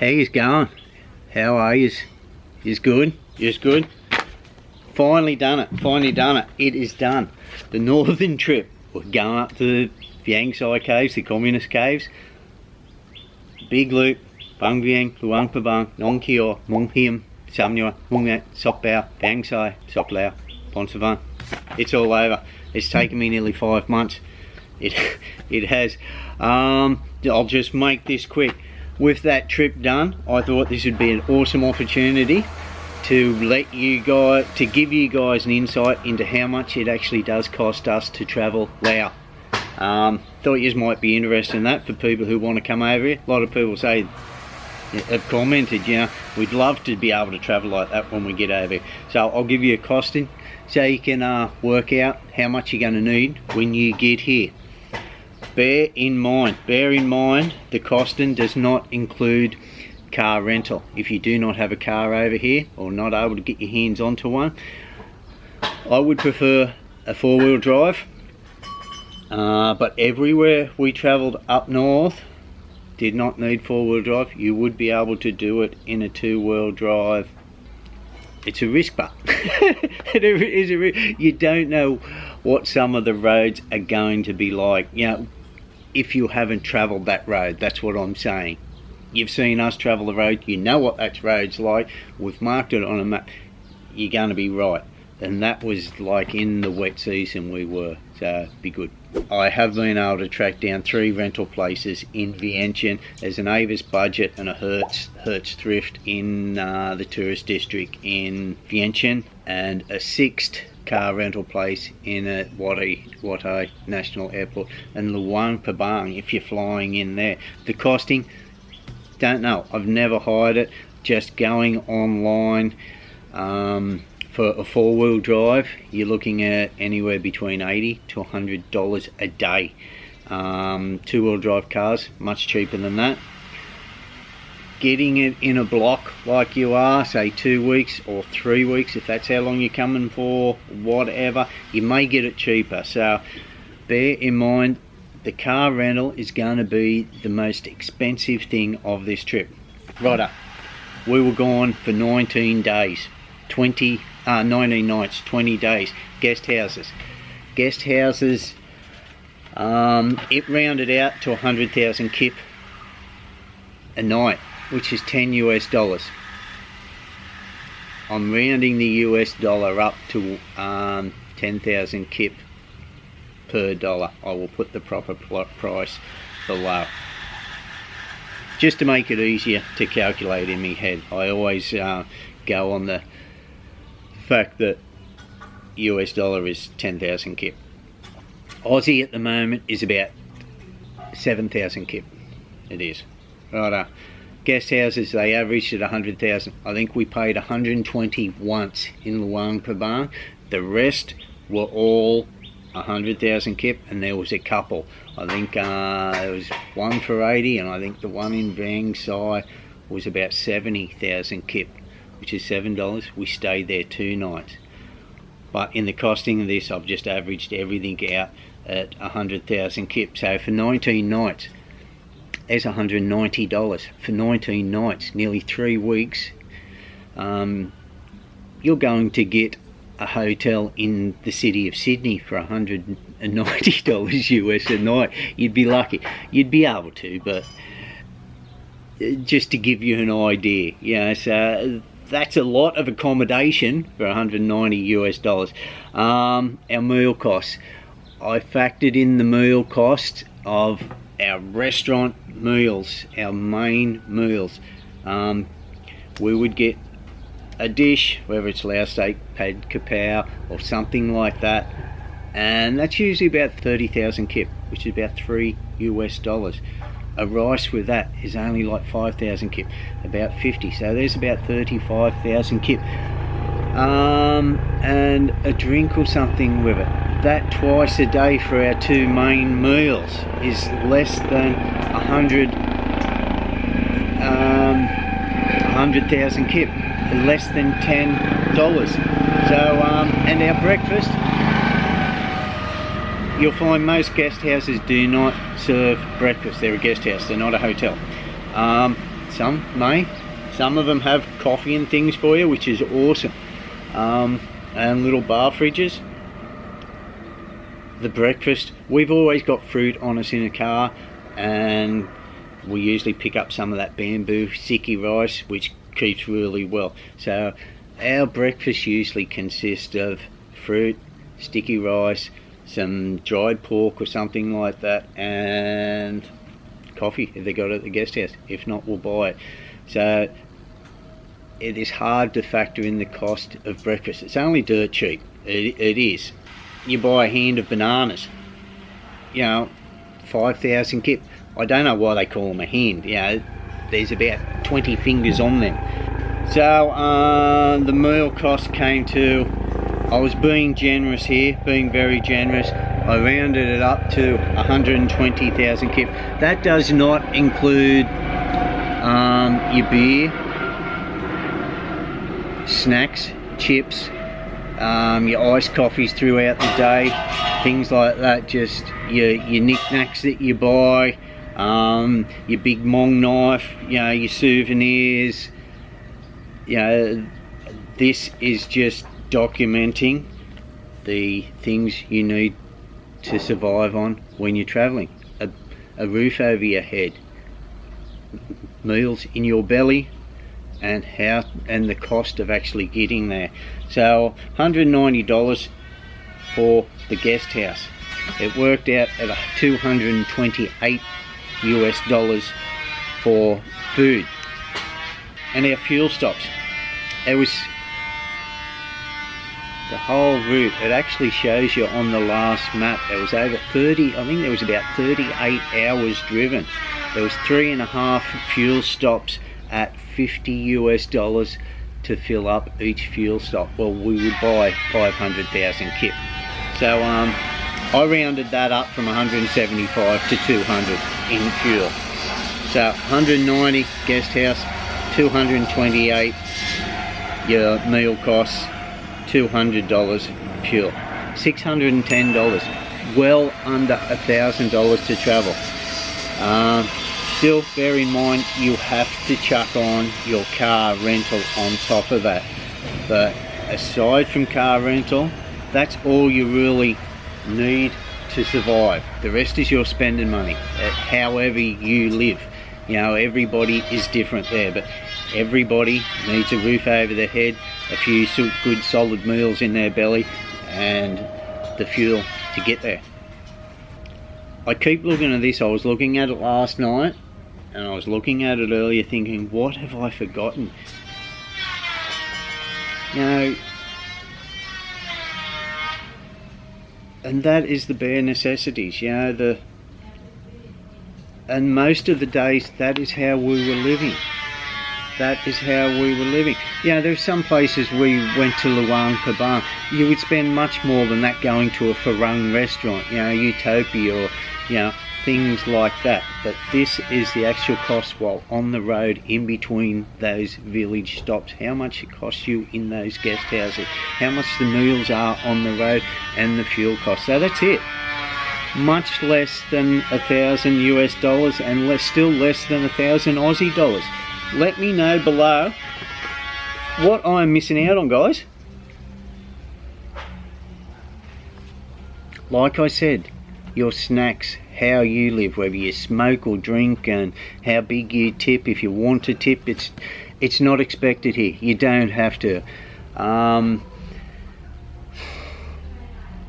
How yous going? How are yous? Yous good? Yous good? Finally done it. Finally done it. It is done. The northern trip. We're going up to the Vientiane caves, the communist caves. Big loop. Bang Vieng, Luang Prabang, Nong Kio, Mong Hiem, Sam Neua, Mong Net, Sok Bao, Vientiane, Sok Lao, Ponsavang. It's all over. It's taken me nearly 5 months. It has. I'll just make this quick. With that trip done, I thought this would be an awesome opportunity to give you guys an insight into how much it actually does cost us to travel Laos. Thought you might be interested in that for people who want to come over here. A lot of people have commented, you know, we'd love to be able to travel like that when we get over here. So I'll give you a costing so you can work out how much you're going to need when you get here. Bear in mind, the costing does not include car rental. If you do not have a car over here or not able to get your hands onto one, I would prefer a four-wheel drive. But everywhere we travelled up north did not need four-wheel drive. You would be able to do it in a two-wheel drive. It's a risk, but it is a risk. You don't know what some of the roads are going to be like. You know, if you haven't travelled that road, that's what I'm saying. You've seen us travel the road, you know what that road's like. We've marked it on a map. You're going to be right. And that was like in the wet season we were, so be good. I have been able to track down 3 rental places in Vientiane. There's an Avis budget and a Hertz thrift in the tourist district in Vientiane, and a 6th car rental place in a Wat National Airport and Luang Prabang if you're flying in there. The costing, don't know, I've never hired it. Just going online for a four-wheel drive, you're looking at anywhere between $80 to $100 a day. Two-wheel drive cars, much cheaper than that. Getting it in a block like you are, say 2 weeks or 3 weeks, if that's how long you're coming for, whatever, you may get it cheaper. So bear in mind, the car rental is going to be the most expensive thing of this trip. Righto, we were gone for 19 days, 19 nights, 20 days. Guest houses, it rounded out to 100,000 kip a night, which is $10 US. I'm rounding the US dollar up to 10,000 kip per dollar. I will put the proper price below, just to make it easier to calculate in my head. I always go on the fact that US dollar is 10,000 kip. Aussie at the moment is about 7,000 kip. It is. Righto. Guest houses, they averaged at 100,000. I think we paid 120 once in Luang Prabang. The rest were all 100,000 kip, and there was a couple. I think there was one for 80, and I think the one in Vientiane was about 70,000 kip, which is $7. We stayed there 2 nights. But in the costing of this, I've just averaged everything out at 100,000 kip. So for 19 nights, that's $190 for 19 nights, nearly 3 weeks. You're going to get a hotel in the city of Sydney for $190 US a night. You'd be lucky. You'd be able to, but just to give you an idea, you know, so that's a lot of accommodation for $190 US. Our meal costs, I factored in the meal cost of our restaurant meals, our main meals. We would get a dish, whether it's Lao steak, pad kapow or something like that, and that's usually about 30,000 kip, which is about $3 US. A rice with that is only like 5,000 kip, about 50, so there's about 35,000 kip. And a drink or something with it, that twice a day for our 2 main meals is less than 100,000 kip, less than $10. So and our breakfast, you'll find most guest houses do not serve breakfast. They're a guest house, they're not a hotel. some may. Some of them have coffee and things for you, which is awesome. And little bar fridges. The breakfast, we've always got fruit on us in a car, and we usually pick up some of that bamboo sticky rice, which keeps really well. So our breakfast usually consists of fruit, sticky rice, some dried pork or something like that, and coffee if they got it at the guest house. If not, we'll buy it. So it is hard to factor in the cost of breakfast. It's only dirt cheap. It is. You buy a hand of bananas, 5,000 kip. I don't know why they call them a hand. There's about 20 fingers on them. So the meal cost came to, I was being generous here, being very generous. I rounded it up to 120,000 kip. That does not include your beer, snacks, chips, your iced coffees throughout the day, things like that, just your knickknacks that you buy, your big mong knife, your souvenirs. This is just documenting the things you need to survive on when you're traveling. A roof over your head, meals in your belly, and the cost of actually getting there. So $190 for the guest house. It worked out at $228 US for food. And our fuel stops, it was the whole route. It actually shows you on the last map, it was over 30, I think there was about 38 hours driven. There was 3.5 fuel stops at $50 US to fill up each fuel stop. Well, we would buy 500,000 kip. So I rounded that up from 175 to 200 in fuel. So 190 guest house, 228 your meal costs, $200 fuel, $610, well under $1,000 to travel. Still bear in mind you have to chuck on your car rental on top of that. But aside from car rental, that's all you really need to survive. The rest is your spending money, however you live. Everybody is different there, but everybody needs a roof over their head, a few good solid meals in their belly, and the fuel to get there. I keep looking at this. I was looking at it last night, and I was looking at it earlier thinking, what have I forgotten? And that is the bare necessities, and most of the days that is how we were living. That is how we were living. There's some places we went to Luang Prabang, you would spend much more than that going to a Farang restaurant, Utopia, or things like that. But this is the actual cost while on the road in between those village stops. How much it costs you in those guest houses, how much the meals are on the road, and the fuel cost. So that's it. Much less than $1,000 US, and still less than 1,000 Aussie dollars. Let me know below what I'm missing out on, guys. Like I said, your snacks, how you live, whether you smoke or drink, and how big you tip. If you want to tip, it's not expected here. You don't have to.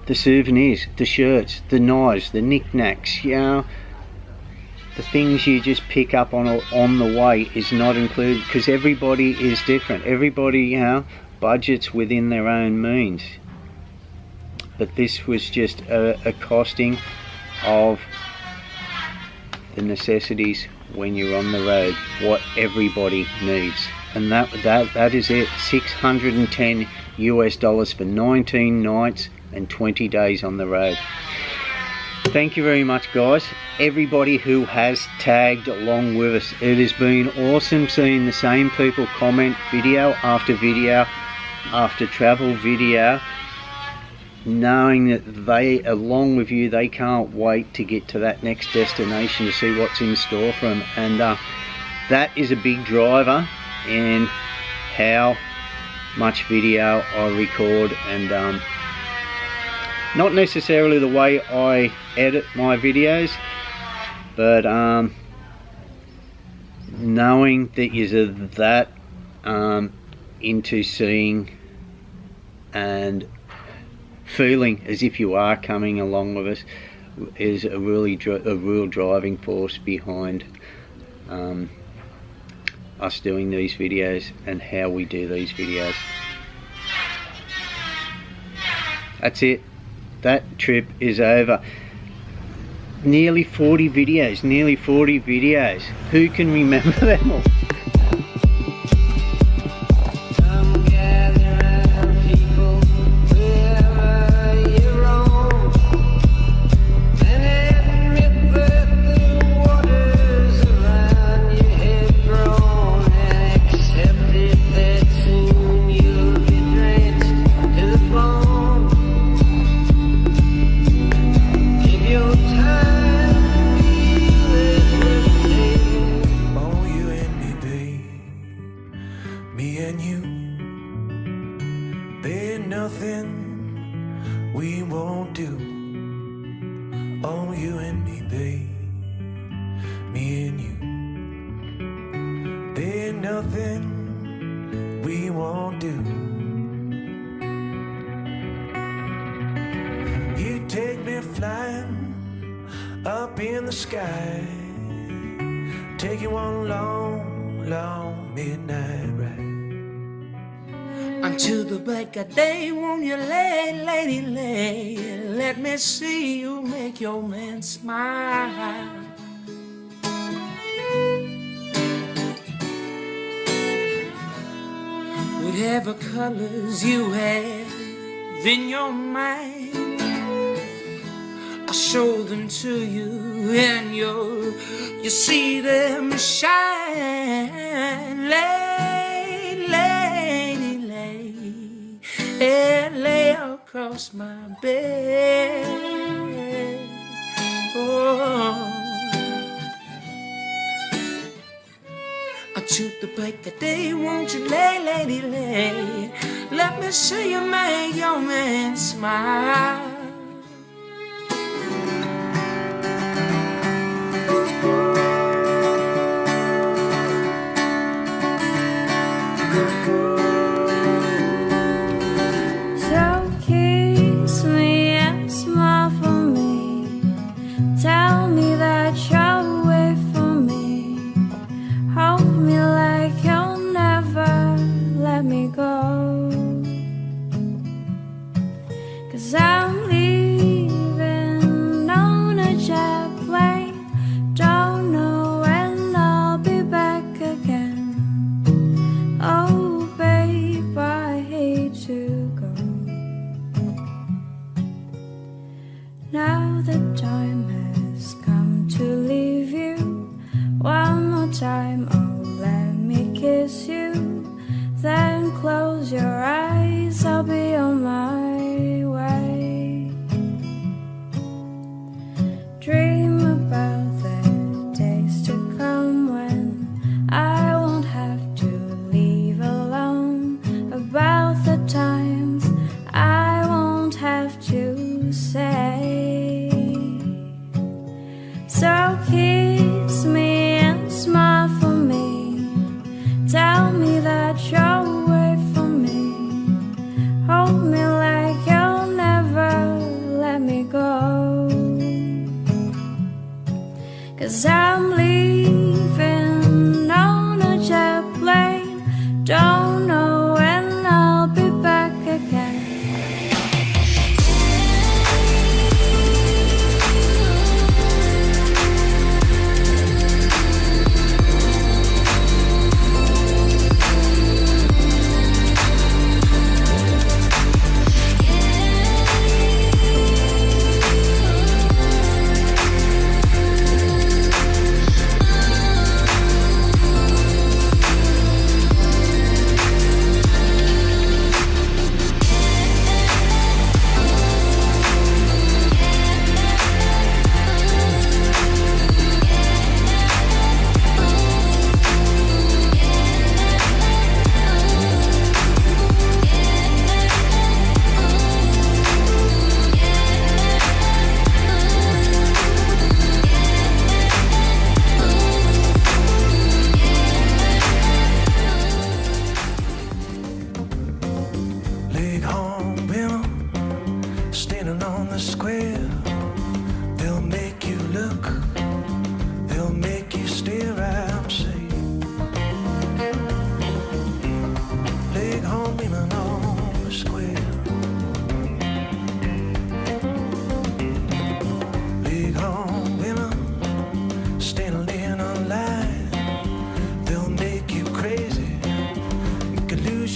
The souvenirs, the shirts, the knives, the knickknacks, the things you just pick up on the way is not included, because everybody is different. Everybody, budgets within their own means. But this was just a costing of the necessities when you're on the road, what everybody needs. And that is it. $610 US for 19 nights and 20 days on the road. Thank you very much, guys. Everybody who has tagged along with us. It has been awesome seeing the same people comment video after video after travel video, knowing that they, along with you, they can't wait to get to that next destination to see what's in store for them. And that is a big driver in how much video I record, and not necessarily the way I edit my videos, but knowing that you're that into seeing and feeling as if you are coming along with us is a real driving force behind us doing these videos and how we do these videos. That's it. That trip is over. Nearly 40 videos. Who can remember them all? Up in the sky, take you one long, long midnight ride. Until the break of day, won't you lay, lady, lay? Let me see you make your man smile. Whatever colors you have in your mind, I'll show them to you, and you see them shine. Lay, lady, lay across my bed. Oh, until the break of day, won't you lay, lady, lay? Let me see you make your man smile. Then close your eyes, I'll be on my way.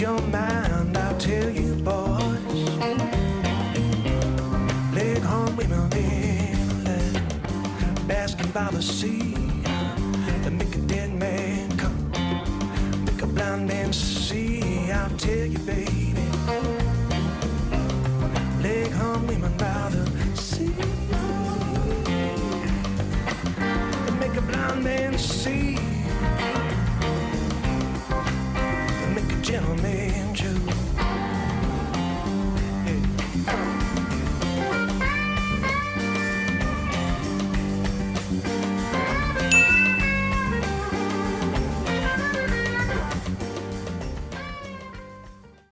your mind, I'll tell you, boys. Leghorn women in land, basking by the sea. They make a dead man come, make a blind man see. I'll tell you, baby. Leghorn women by the sea. They make a blind man see. They make a gentleman choose.